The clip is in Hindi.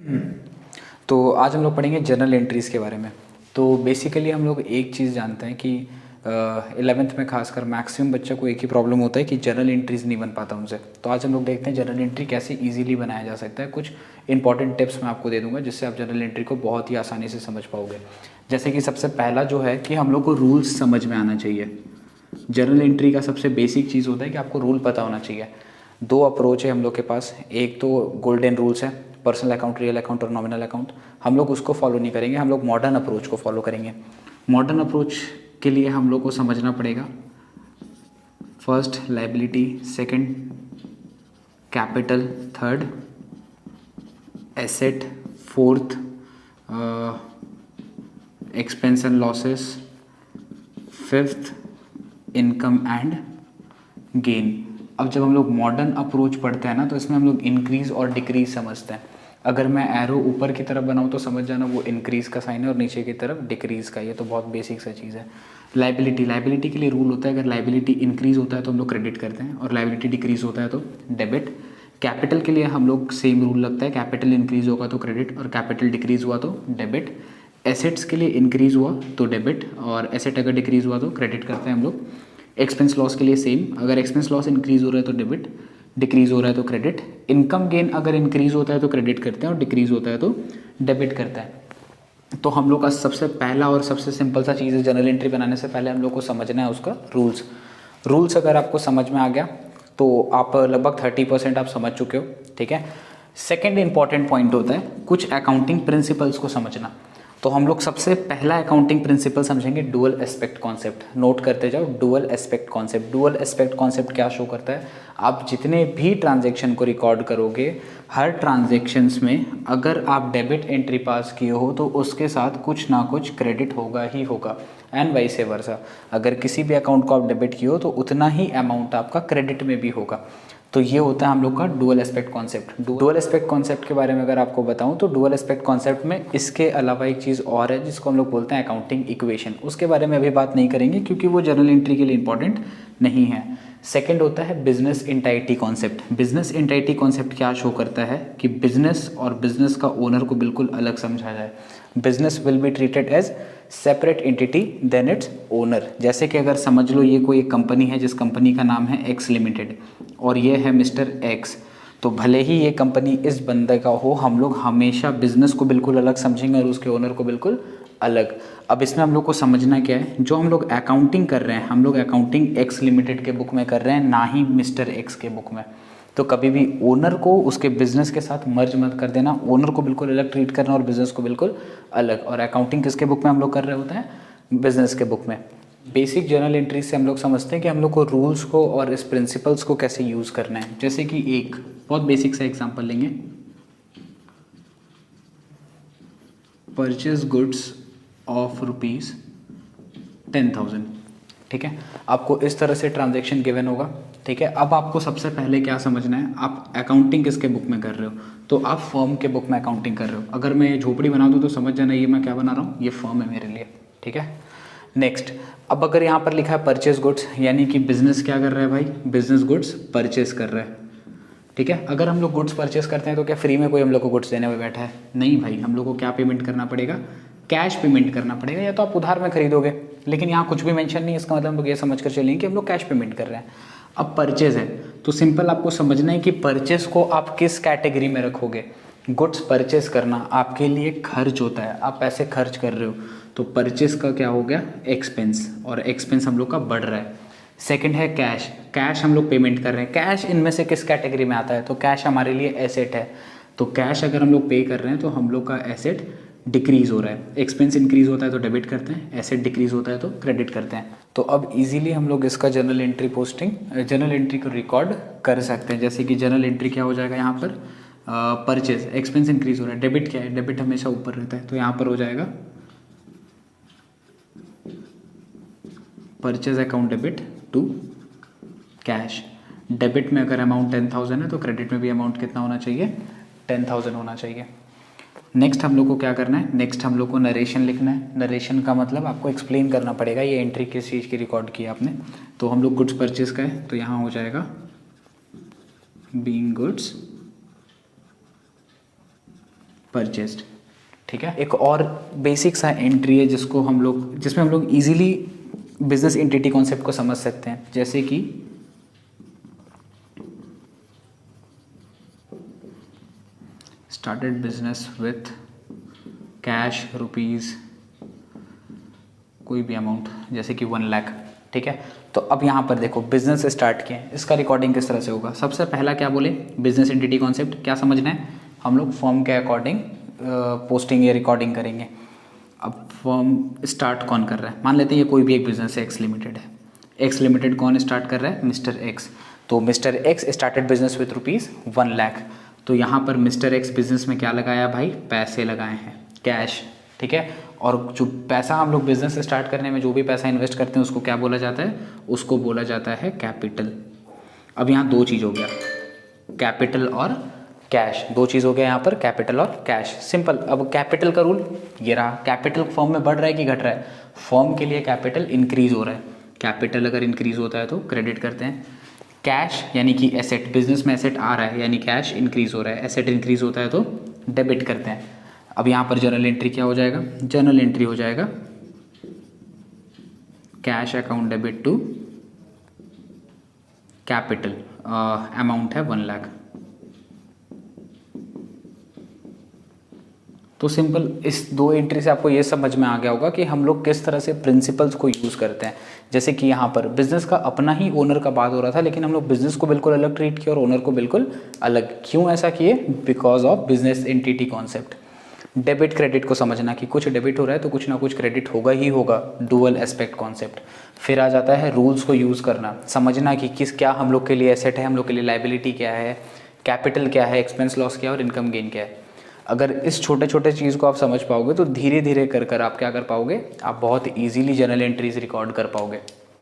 तो आज हम लोग पढ़ेंगे जर्नल एंट्रीज़ के बारे में। तो बेसिकली हम लोग एक चीज़ जानते हैं कि 11th में खासकर मैक्सिमम बच्चों को एक ही प्रॉब्लम होता है कि जर्नल एंट्रीज़ नहीं बन पाता उनसे। तो आज हम लोग देखते हैं जर्नल एंट्री कैसे इजीली बनाया जा सकता है। कुछ इंपॉर्टेंट टिप्स मैं आपको दे दूंगा जिससे आप जर्नल एंट्री को बहुत ही आसानी से समझ पाओगे। जैसे कि सबसे पहला जो है कि हम लोग को रूल्स समझ में आना चाहिए। जर्नल एंट्री का सबसे बेसिक चीज़ होता है कि आपको रूल पता होना चाहिए। दो अप्रोच है हम लोग के पास, एक तो गोल्डन रूल्स है, पर्सनल अकाउंट, रियल अकाउंट और नॉमिनल अकाउंट। हम लोग उसको फॉलो नहीं करेंगे, हम लोग मॉडर्न अप्रोच को फॉलो करेंगे। मॉडर्न अप्रोच के लिए हम लोग को समझना पड़ेगा first liability, second capital, third asset, fourth expense and losses, fifth income and gain. अब जब हम लोग मॉडर्न अप्रोच पढ़ते हैं ना तो इसमें हम लोग इंक्रीज और डिक्रीज समझते हैं। अगर मैं एरो ऊपर की तरफ बनाऊँ तो समझ जाना वो इंक्रीज का साइन है और नीचे की तरफ डिक्रीज का। ये तो बहुत बेसिक सा चीज़ है। लायबिलिटी के लिए रूल होता है, अगर लायबिलिटी इंक्रीज होता है तो हम लोग क्रेडिट करते हैं और लायबिलिटी डिक्रीज होता है तो डेबिट। कैपिटल के लिए हम लोग सेम रूल लगता है, कैपिटल इंक्रीज होगा तो क्रेडिट और कैपिटल डिक्रीज हुआ तो डेबिट। एसेट्स के लिए इंक्रीज हुआ तो डेबिट और एसेट अगर डिक्रीज हुआ तो क्रेडिट करते हैं हम लोग। एक्सपेंस लॉस के लिए सेम, अगर एक्सपेंस लॉस इंक्रीज हो रहा है तो डेबिट, डिक्रीज हो रहा है तो क्रेडिट। इनकम गेन अगर इंक्रीज होता है तो क्रेडिट करते हैं और डिक्रीज होता है तो डेबिट करते हैं। तो हम लोग का सबसे पहला और सबसे सिंपल सा चीज़ है, जर्नल एंट्री बनाने से पहले हम लोग को समझना है उसका रूल्स अगर आपको समझ में आ गया तो आप लगभग 30% आप समझ चुके हो। ठीक है। सेकेंड इंपॉर्टेंट पॉइंट होता है कुछ अकाउंटिंग प्रिंसिपल्स को समझना। तो हम लोग सबसे पहला अकाउंटिंग प्रिंसिपल समझेंगे डुअल एस्पेक्ट कॉन्सेप्ट। नोट करते जाओ, dual aspect concept. Dual aspect concept क्या शो करता है, आप जितने भी ट्रांजैक्शन को रिकॉर्ड करोगे, हर ट्रांजैक्शंस में अगर आप डेबिट एंट्री पास किए हो तो उसके साथ कुछ ना कुछ क्रेडिट होगा ही होगा, एंड वाइस वर्सा। अगर किसी भी अकाउंट को आप डेबिट किए हो तो उतना ही अमाउंट आपका क्रेडिट में भी होगा। तो ये होता है हम लोग का dual aspect concept. Dual aspect concept के बारे में अगर आपको बताऊं तो डुअल एस्पेक्ट कॉन्सेप्ट में इसके अलावा एक चीज़ और है जिसको हम लोग बोलते हैं अकाउंटिंग इक्वेशन। उसके बारे में अभी बात नहीं करेंगे क्योंकि वो जर्नल एंट्री के लिए इंपॉर्टेंट नहीं है। सेकंड होता है business entity concept. Business entity concept क्या शो करता है कि बिजनेस और बिजनेस का ओनर को बिल्कुल अलग समझा जाए। Business will be treated as separate entity than its owner. जैसे कि अगर समझ लो ये कोई एक कंपनी है जिस कंपनी का नाम है एक्स लिमिटेड और ये है मिस्टर एक्स, तो भले ही ये कंपनी इस बंदे का हो, हम लोग हमेशा बिजनेस को बिल्कुल अलग समझेंगे और उसके ओनर को बिल्कुल अलग। अब इसमें हम लोग को समझना क्या है, जो हम लोग अकाउंटिंग कर रहे हैं हम लोग अकाउंटिंग एक्स लिमिटेड के बुक में कर रहे हैं, ना ही मिस्टर एक्स के बुक में। तो कभी भी ओनर को उसके बिजनेस के साथ मर्ज मत कर देना, ओनर को बिल्कुल अलग ट्रीट करना और बिजनेस को बिल्कुल अलग। और अकाउंटिंग किसके बुक में हम लोग कर रहे होते हैं, बिजनेस के बुक में। बेसिक जर्नल एंट्री से हम लोग समझते हैं कि हम लोग को रूल्स को और इस प्रिंसिपल्स को कैसे यूज़ करना है। जैसे कि एक बहुत बेसिक सा एग्जांपल लेंगे, परचेज गुड्स ऑफ ₹10,000। ठीक है, आपको इस तरह से ट्रांजैक्शन गिवन होगा। ठीक है, अब आपको सबसे पहले क्या समझना है, आप अकाउंटिंग किसके बुक में कर रहे हो, तो आप फर्म के बुक में अकाउंटिंग कर रहे हो। अगर मैं ये झोपड़ी बना दूँ तो समझ जाना ये मैं क्या बना रहा हूँ, ये फर्म है मेरे लिए। ठीक है। नेक्स्ट, अब अगर यहाँ पर लिखा है परचेज गुड्स, यानी कि बिजनेस क्या कर रहा है भाई, बिजनेस गुड्स परचेज कर रहा है। ठीक है, अगर हम लोग गुड्स परचेस करते हैं तो क्या फ्री में कोई हम लोग को गुड्स देने में बैठा है, नहीं भाई, हम लोग को क्या पेमेंट करना पड़ेगा, कैश पेमेंट करना पड़ेगा, या तो आप उधार में खरीदोगे। लेकिन यहाँ कुछ भी मेंशन नहीं, इसका मतलब हम लोग ये समझ कर चलेंगे कि हम लोग कैश पेमेंट कर रहे हैं। अब परचेज है तो सिंपल आपको समझना है कि परचेज को आप किस कैटेगरी में रखोगे। गुड्स परचेस करना आपके लिए खर्च होता है, आप पैसे खर्च कर रहे हो, तो परचेस का क्या हो गया, एक्सपेंस, और एक्सपेंस हम लोग का बढ़ रहा है। सेकंड है कैश, कैश हम लोग पेमेंट कर रहे हैं। कैश इनमें से किस कैटेगरी में आता है, तो कैश हमारे लिए एसेट है, तो कैश अगर हम लोग पे कर रहे हैं तो हम लोग का एसेट डिक्रीज हो रहा है। एक्सपेंस इंक्रीज होता है तो डेबिट करते हैं, एसेट डिक्रीज होता है तो क्रेडिट करते हैं। तो अब इजीली हम लोग इसका जर्नल एंट्री को रिकॉर्ड कर सकते हैं। जैसे कि जर्नल एंट्री क्या हो जाएगा यहाँ पर, परचेज, एक्सपेंस इंक्रीज हो रहा है, डेबिट क्या है, डेबिट हमेशा ऊपर रहता है, तो यहाँ पर हो जाएगा purchase account debit to cash. Debit में अगर अमाउंट 10,000 है तो क्रेडिट में भी अमाउंट कितना होना चाहिए, 10,000 होना चाहिए। नेक्स्ट हम लोग को क्या करना है, नेक्स्ट हम लोग को नरेशन लिखना है। नरेशन का मतलब आपको एक्सप्लेन करना पड़ेगा ये एंट्री किस चीज़ की रिकॉर्ड की आपने। तो हम लोग गुड्स परचेज का है तो यहाँ हो जाएगा बीइंग गुड्स परचेस्ड। ठीक है, एक और बेसिक सा एंट्री है जिसमें हम लोग इजीली बिजनेस एंटिटी कॉन्सेप्ट को समझ सकते हैं, जैसे कि started business with cash rupees कोई भी अमाउंट, जैसे कि 1 लाख। ठीक है, तो अब यहाँ पर देखो बिजनेस स्टार्ट किए, इसका रिकॉर्डिंग किस तरह से होगा। सबसे पहला क्या बोले, बिजनेस एंटिटी कॉन्सेप्ट क्या समझना है, हम लोग फॉर्म के अकॉर्डिंग पोस्टिंग या रिकॉर्डिंग करेंगे। अब फॉर्म स्टार्ट कौन कर रहा है, मान लेते हैं ये कोई भी एक बिजनेस है, एक्स लिमिटेड है। एक्स लिमिटेड कौन स्टार्ट कर रहा है, मिस्टर एक्स। तो mister x started business with ₹1 lakh. तो यहाँ पर मिस्टर एक्स बिजनेस में क्या लगाया भाई, पैसे लगाए हैं, कैश। ठीक है, और जो पैसा हम लोग बिजनेस स्टार्ट करने में जो भी पैसा इन्वेस्ट करते हैं उसको क्या बोला जाता है, उसको बोला जाता है कैपिटल। अब यहाँ दो चीज़ हो गया, कैपिटल और कैश, दो चीज़ हो गया यहाँ पर, कैपिटल और कैश, सिंपल। अब कैपिटल का रूल ये रहा, कैपिटल फॉर्म में बढ़ रहा है कि घट रहा है, फॉर्म के लिए कैपिटल इंक्रीज हो रहा है। कैपिटल अगर इंक्रीज होता है तो क्रेडिट करते हैं, कैश यानी कि एसेट, बिजनेस में एसेट आ रहा है यानी कैश इंक्रीज हो रहा है, एसेट इंक्रीज होता है तो डेबिट करते हैं। अब यहाँ पर जर्नल एंट्री क्या हो जाएगा, जर्नल एंट्री हो जाएगा cash account debit to capital, amount है 1 लाख। तो सिंपल इस दो एंट्री से आपको ये समझ में आ गया होगा कि हम लोग किस तरह से प्रिंसिपल्स को यूज़ करते हैं। जैसे कि यहाँ पर बिजनेस का अपना ही ओनर का बात हो रहा था, लेकिन हम लोग बिजनेस को बिल्कुल अलग ट्रीट किया और ओनर को बिल्कुल अलग। क्यों ऐसा किए, because of business entity concept. Debit credit को समझना कि कुछ डेबिट हो रहा है तो कुछ ना कुछ क्रेडिट होगा ही होगा, डुअल एस्पेक्ट कॉन्सेप्ट। फिर आ जाता है रूल्स को यूज़ करना, समझना कि क्या हम लोग के लिए एसेट है, हम लोग के लिए लाइबिलिटी क्या है, कैपिटल क्या है, एक्सपेंस लॉस क्या है और इनकम गेन क्या है। अगर इस छोटे छोटे चीज़ को आप समझ पाओगे तो धीरे धीरे कर आप क्या कर पाओगे, आप बहुत ईजीली जर्नल एंट्रीज रिकॉर्ड कर पाओगे।